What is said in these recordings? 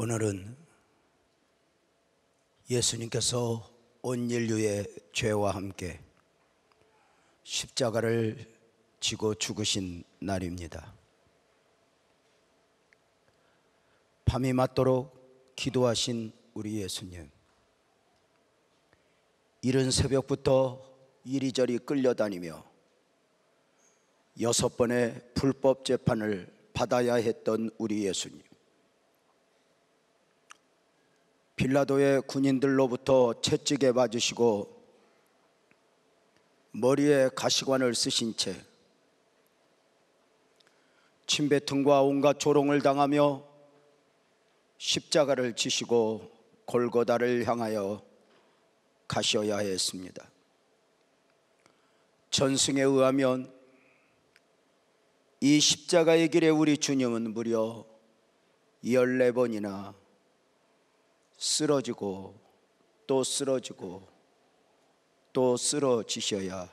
오늘은 예수님께서 온 인류의 죄와 함께 십자가를 지고 죽으신 날입니다. 밤이 맞도록 기도하신 우리 예수님, 이른 새벽부터 이리저리 끌려다니며 6번의 불법 재판을 받아야 했던 우리 예수님, 빌라도의 군인들로부터 채찍에 맞으시고 머리에 가시관을 쓰신 채 침뱉음과 온갖 조롱을 당하며 십자가를 지시고 골고다를 향하여 가셔야 했습니다. 전승에 의하면 이 십자가의 길에 우리 주님은 무려 14번이나 쓰러지고 또 쓰러지고 또 쓰러지셔야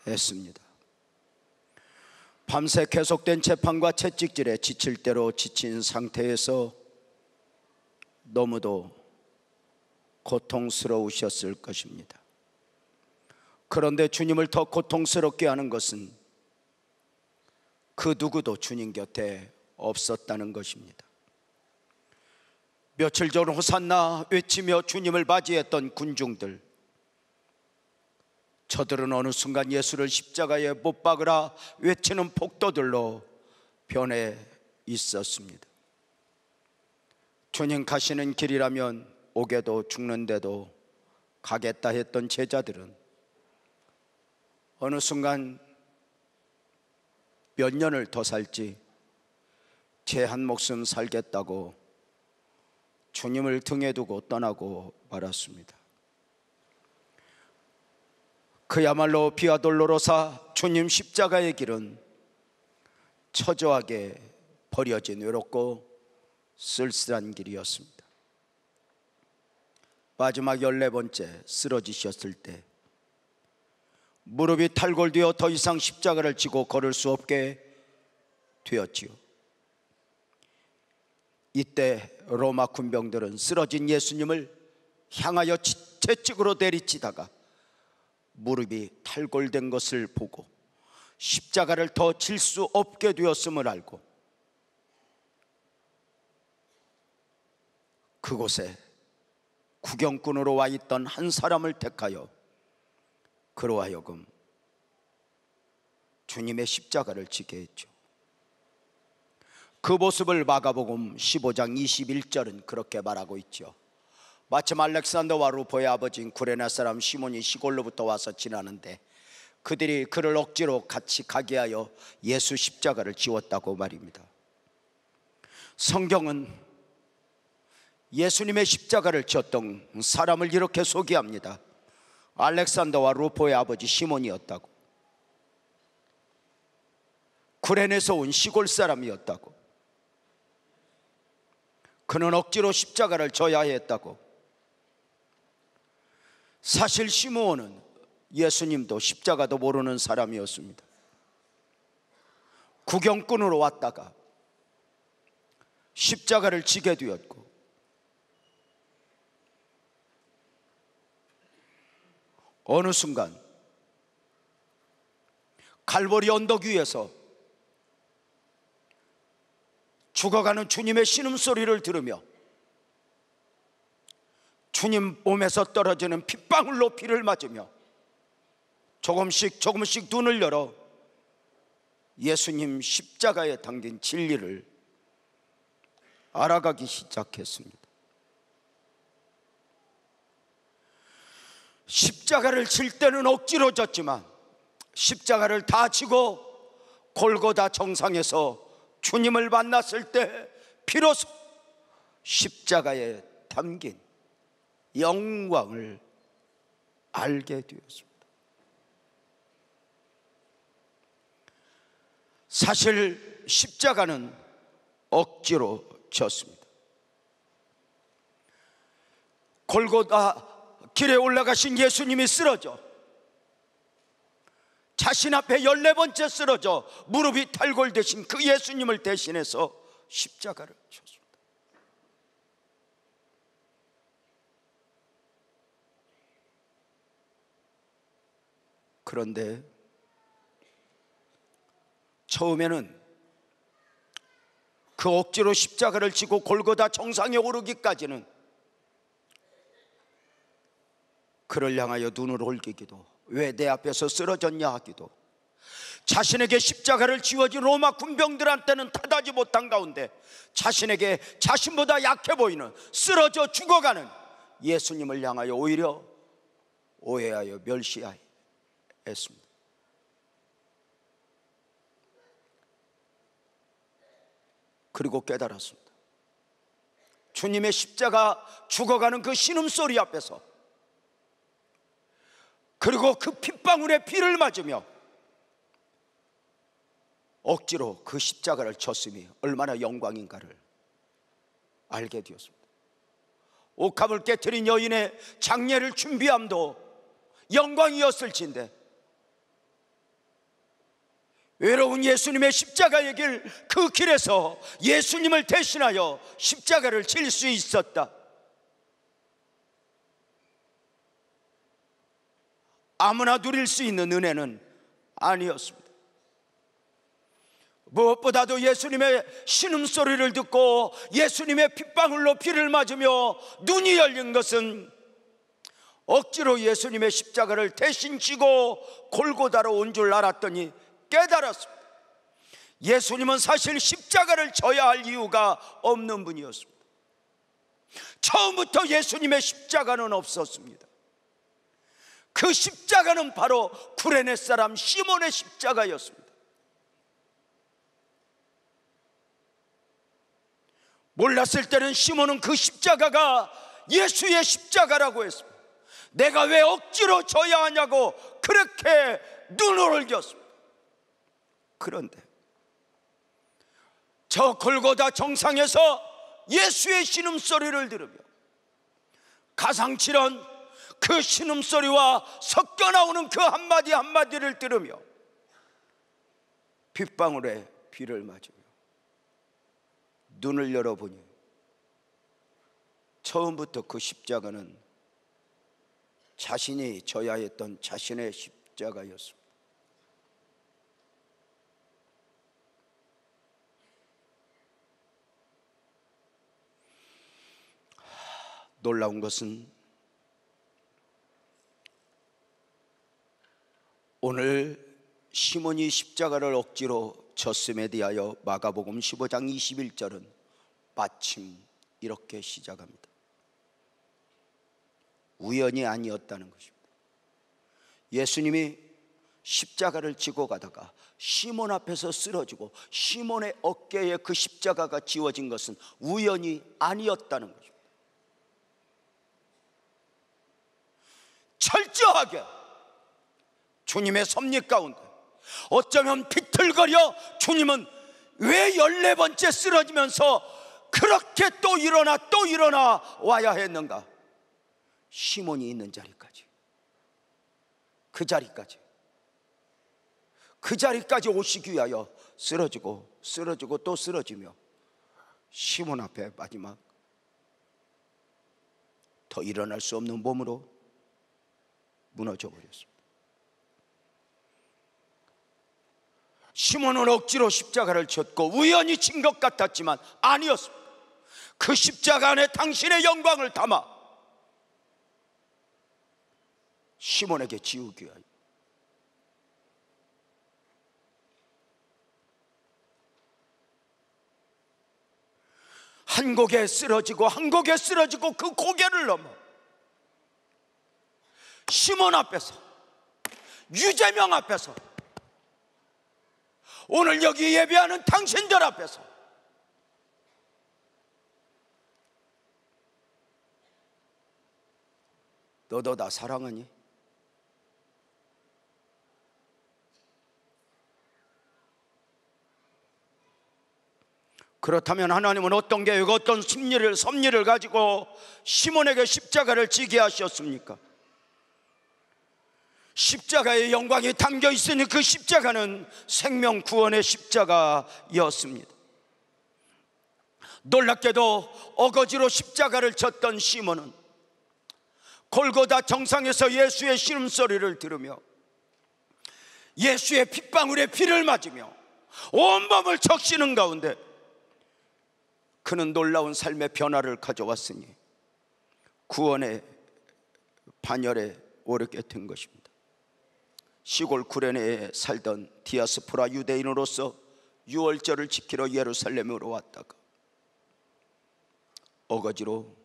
했습니다. 밤새 계속된 재판과 채찍질에 지칠 대로 지친 상태에서 너무도 고통스러우셨을 것입니다. 그런데 주님을 더 고통스럽게 하는 것은 그 누구도 주님 곁에 없었다는 것입니다. 며칠 전 호산나 외치며 주님을 맞이했던 군중들, 저들은 어느 순간 예수를 십자가에 못 박으라 외치는 폭도들로 변해 있었습니다. 주님 가시는 길이라면 오게도 죽는데도 가겠다 했던 제자들은 어느 순간 몇 년을 더 살지 제 한 목숨 살겠다고 주님을 등에 두고 떠나고 말았습니다. 그야말로 비아돌로로사 주님 십자가의 길은 처조하게 버려진 외롭고 쓸쓸한 길이었습니다. 마지막 14번째 쓰러지셨을 때 무릎이 탈골되어 더 이상 십자가를 지고 걸을 수 없게 되었지요. 이때 로마 군병들은 쓰러진 예수님을 향하여 채찍으로 내리치다가 무릎이 탈골된 것을 보고 십자가를 더 질 수 없게 되었음을 알고 그곳에 구경꾼으로 와 있던 한 사람을 택하여 그로 하여금 주님의 십자가를 지게 했죠. 그 모습을 마가복음 15장 21절은 그렇게 말하고 있죠. 마침 알렉산더와 루포의 아버지인 구레네 사람 시몬이 시골로부터 와서 지나는데 그들이 그를 억지로 같이 가게 하여 예수 십자가를 지웠다고 말입니다. 성경은 예수님의 십자가를 지었던 사람을 이렇게 소개합니다. 알렉산더와 루포의 아버지 시몬이었다고, 구레네에서 온 시골 사람이었다고, 그는 억지로 십자가를 져야 했다고. 사실 시므온은 예수님도 십자가도 모르는 사람이었습니다. 구경꾼으로 왔다가 십자가를 지게 되었고, 어느 순간 갈보리 언덕 위에서 죽어가는 주님의 신음소리를 들으며 주님 몸에서 떨어지는 핏방울로 피를 맞으며 조금씩 눈을 열어 예수님 십자가에 담긴 진리를 알아가기 시작했습니다. 십자가를 질 때는 억지로 졌지만 십자가를 다 지고 골고다 정상에서 주님을 만났을 때 비로소 십자가에 담긴 영광을 알게 되었습니다. 사실 십자가는 억지로 졌습니다. 골고다 길에 올라가신 예수님이 쓰러져 자신 앞에 14번째 쓰러져 무릎이 탈골되신 그 예수님을 대신해서 십자가를 쳤습니다. 그런데 처음에는 그 억지로 십자가를 지고 골고다 정상에 오르기까지는 그를 향하여 눈을 올리기도, 왜 내 앞에서 쓰러졌냐 하기도, 자신에게 십자가를 쥐어진 로마 군병들한테는 타다지 못한 가운데 자신에게 자신보다 약해 보이는, 쓰러져 죽어가는 예수님을 향하여 오히려 오해하여 멸시했습니다. 그리고 깨달았습니다. 주님의 십자가 죽어가는 그 신음소리 앞에서, 그리고 그 핏방울에 피를 맞으며 억지로 그 십자가를 쳤음이 얼마나 영광인가를 알게 되었습니다. 옥합을 깨트린 여인의 장례를 준비함도 영광이었을진데, 외로운 예수님의 십자가의 길, 그 길에서 예수님을 대신하여 십자가를 질 수 있었다. 아무나 누릴 수 있는 은혜는 아니었습니다. 무엇보다도 예수님의 신음소리를 듣고 예수님의 핏방울로 피를 맞으며 눈이 열린 것은 억지로 예수님의 십자가를 대신 지고 골고다로 온 줄 알았더니 깨달았습니다. 예수님은 사실 십자가를 져야 할 이유가 없는 분이었습니다. 처음부터 예수님의 십자가는 없었습니다. 그 십자가는 바로 구레네 사람 시몬의 십자가였습니다. 몰랐을 때는 시몬은 그 십자가가 예수의 십자가라고 했습니다. 내가 왜 억지로 져야 하냐고 그렇게 눈을 올렸습니다. 그런데 저 골고다 정상에서 예수의 신음소리를 들으며 가상칠한 그 신음소리와 섞여 나오는 그 한마디 한마디를 들으며 빗방울에 비를 맞으며 눈을 열어보니 처음부터 그 십자가는 자신이 져야 했던 자신의 십자가였습니다. 놀라운 것은 오늘 시몬이 십자가를 억지로 졌음에 대하여 마가복음 15장 21절은 마침 이렇게 시작합니다. 우연이 아니었다는 것입니다. 예수님이 십자가를 지고 가다가 시몬 앞에서 쓰러지고 시몬의 어깨에 그 십자가가 지워진 것은 우연이 아니었다는 것입니다. 철저하게 주님의 섭리 가운데 어쩌면 비틀거려 주님은 왜 14번째 쓰러지면서 그렇게 또 일어나 와야 했는가? 시몬이 있는 자리까지, 그 자리까지 오시기 위하여 쓰러지고 또 쓰러지며 시몬 앞에 마지막 더 일어날 수 없는 몸으로 무너져 버렸습니다. 시몬은 억지로 십자가를 졌고 우연히 진 것 같았지만 아니었습니다. 그 십자가 안에 당신의 영광을 담아 시몬에게 지우기 위하여 한 곡에 쓰러지고 그 고개를 넘어 시몬 앞에서, 유재명 앞에서, 오늘 여기 예배하는 당신들 앞에서 너도 나 사랑하니? 그렇다면 하나님은 어떤 계획, 어떤 섭리를 가지고 시몬에게 십자가를 지게 하셨습니까? 십자가의 영광이 담겨 있으니 그 십자가는 생명 구원의 십자가였습니다. 놀랍게도 어거지로 십자가를 졌던 시몬은 골고다 정상에서 예수의 신음소리를 들으며 예수의 핏방울에 피를 맞으며 온몸을 적시는 가운데 그는 놀라운 삶의 변화를 가져왔으니 구원의 반열에 오르게 된 것입니다. 시골 구레네에 살던 디아스포라 유대인으로서 유월절을 지키러 예루살렘으로 왔다가 어거지로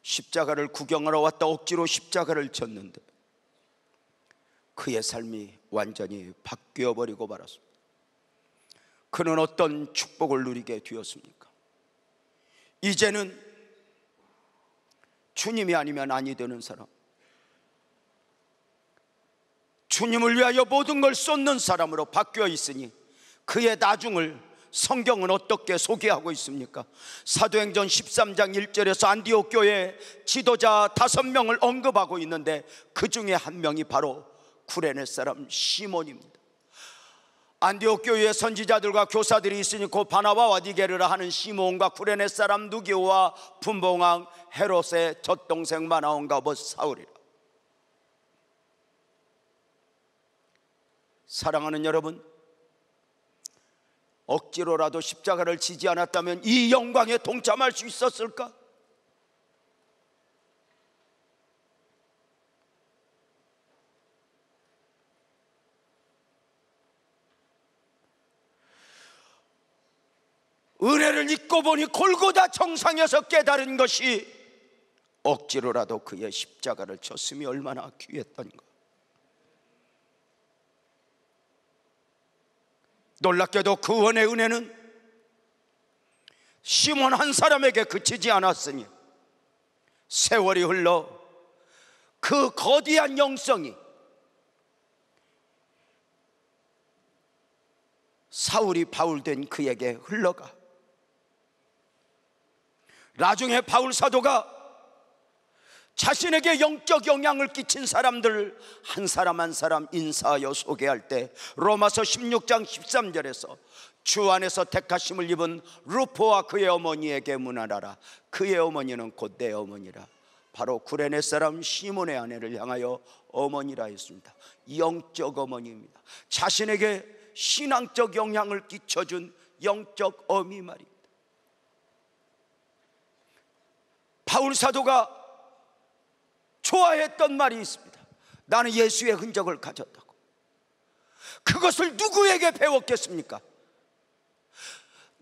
십자가를 구경하러 왔다 억지로 십자가를 졌는데 그의 삶이 완전히 바뀌어 버리고 말았습니다. 그는 어떤 축복을 누리게 되었습니까? 이제는 주님이 아니면 아니 되는 사람, 주님을 위하여 모든 걸 쏟는 사람으로 바뀌어 있으니 그의 나중을 성경은 어떻게 소개하고 있습니까? 사도행전 13장 1절에서 안디옥 교회 지도자 5명을 언급하고 있는데 그 중에 한 명이 바로 구레네 사람 시몬입니다. 안디옥 교회의 선지자들과 교사들이 있으니 곧 바나바와 니게르라 하는 시몬과 구레네 사람 누기오와 분봉왕 헤롯의 젖동생 마나온과 뭐 사울이라. 사랑하는 여러분, 억지로라도 십자가를 지지 않았다면 이 영광에 동참할 수 있었을까? 은혜를 잊고 보니 골고다 정상에서 깨달은 것이 억지로라도 그의 십자가를 졌음이 얼마나 귀했던가. 놀랍게도 구원의 은혜는 시몬 한 사람에게 그치지 않았으니 세월이 흘러 그 거대한 영성이 사울이 바울 된 그에게 흘러가 나중에 바울 사도가 자신에게 영적 영향을 끼친 사람들 한 사람 한 사람 인사하여 소개할 때 로마서 16장 13절에서 주 안에서 택하심을 입은 루포와 그의 어머니에게 문안하라. 그의 어머니는 곧 내 어머니라. 바로 구레네 사람 시몬의 아내를 향하여 어머니라 했습니다. 영적 어머니입니다. 자신에게 신앙적 영향을 끼쳐준 영적 어미 말입니다. 바울 사도가 좋아했던 말이 있습니다. 나는 예수의 흔적을 가졌다고. 그것을 누구에게 배웠겠습니까?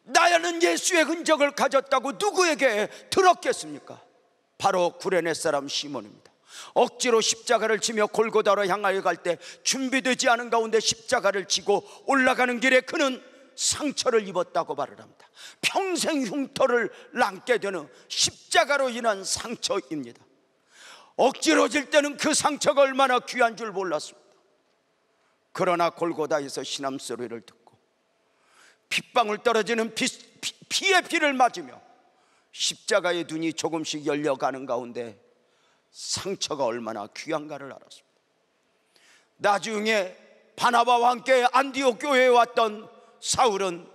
나는 예수의 흔적을 가졌다고 누구에게 들었겠습니까? 바로 구레네 사람 시몬입니다. 억지로 십자가를 지며 골고다로 향하여 갈 때 준비되지 않은 가운데 십자가를 지고 올라가는 길에 그는 상처를 입었다고 말을 합니다. 평생 흉터를 남게 되는 십자가로 인한 상처입니다. 억지로 질 때는 그 상처가 얼마나 귀한 줄 몰랐습니다. 그러나 골고다에서 신음 소리를 듣고 핏방울 떨어지는 피의 피를 맞으며 십자가의 눈이 조금씩 열려가는 가운데 상처가 얼마나 귀한가를 알았습니다. 나중에 바나바와 함께 안디옥 교회에 왔던 사울은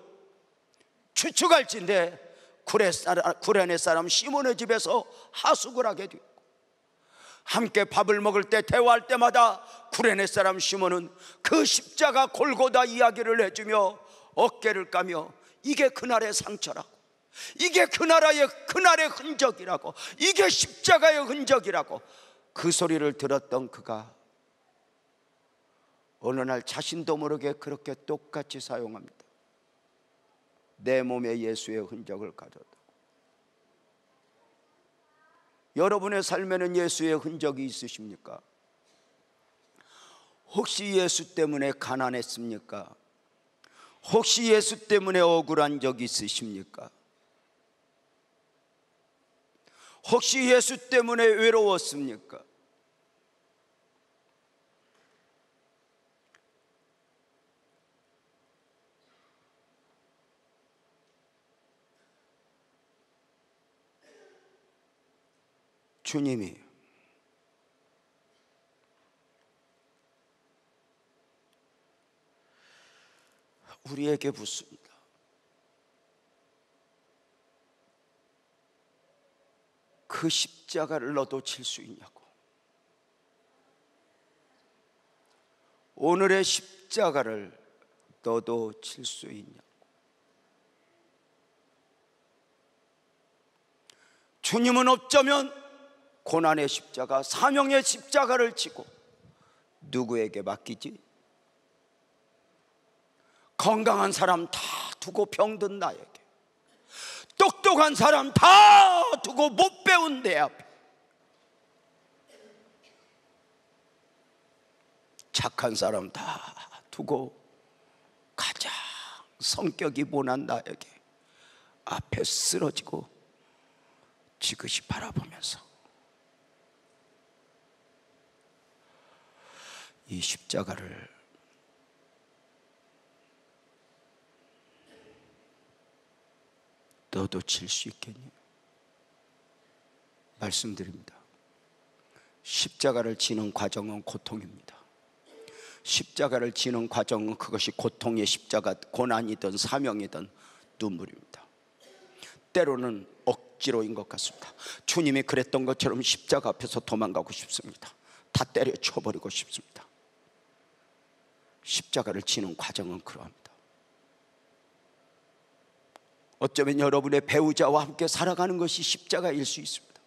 추측할진데 구레네 사람 시몬의 집에서 하숙을 하게 되었고 함께 밥을 먹을 때 대화할 때마다 구레네 사람 시몬은 그 십자가 골고다 이야기를 해주며 어깨를 까며 이게 그날의 상처라고, 이게 그날의 흔적이라고, 이게 십자가의 흔적이라고 그 소리를 들었던 그가 어느 날 자신도 모르게 그렇게 똑같이 사용합니다. 내 몸에 예수의 흔적을 가졌다. 여러분의 삶에는 예수의 흔적이 있으십니까? 혹시 예수 때문에 가난했습니까? 혹시 예수 때문에 억울한 적 있으십니까? 혹시 예수 때문에 외로웠습니까? 주님이 우리에게 묻습니다. 그 십자가를 너도 질 수 있냐고. 오늘의 십자가를 너도 질 수 있냐? 주님은 어쩌면 고난의 십자가, 사명의 십자가를 지고 누구에게 맡기지? 건강한 사람 다 두고 병든 나에게, 똑똑한 사람 다 두고 못 배운 내 앞에, 착한 사람 다 두고 가장 성격이 모난 나에게 앞에 쓰러지고 지그시 바라보면서 이 십자가를 너도 질 수 있겠니? 말씀드립니다. 십자가를 지는 과정은 고통입니다. 십자가를 지는 과정은 그것이 고통의 십자가, 고난이든 사명이든 눈물입니다. 때로는 억지로인 것 같습니다. 주님이 그랬던 것처럼 십자가 앞에서 도망가고 싶습니다. 다 때려쳐버리고 싶습니다. 십자가를 지는 과정은 그러합니다. 어쩌면 여러분의 배우자와 함께 살아가는 것이 십자가일 수 있습니다.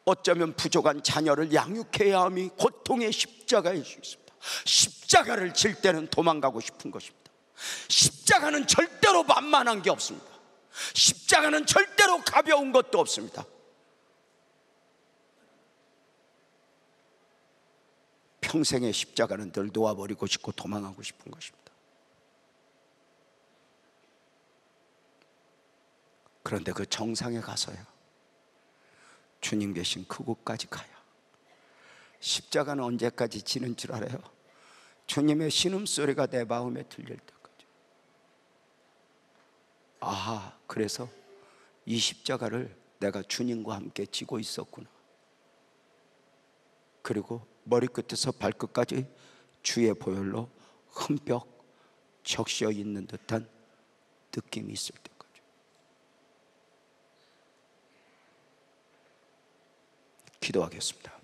어쩌면 부족한 자녀를 양육해야 함이 고통의 십자가일 수 있습니다. 십자가를 질 때는 도망가고 싶은 것입니다. 십자가는 절대로 만만한 게 없습니다. 십자가는 절대로 가벼운 것도 없습니다. 평생의 십자가는 늘 놓아버리고 싶고 도망하고 싶은 것입니다. 그런데 그 정상에 가서야, 주님 계신 그곳까지 가야, 십자가는 언제까지 지는 줄 알아요? 주님의 신음소리가 내 마음에 들릴 때까지. 아, 그래서 이 십자가를 내가 주님과 함께 지고 있었구나. 그리고 머리끝에서 발끝까지 주의 보혈로 흠뻑 적셔 있는 듯한 느낌이 있을 때까지. 기도하겠습니다.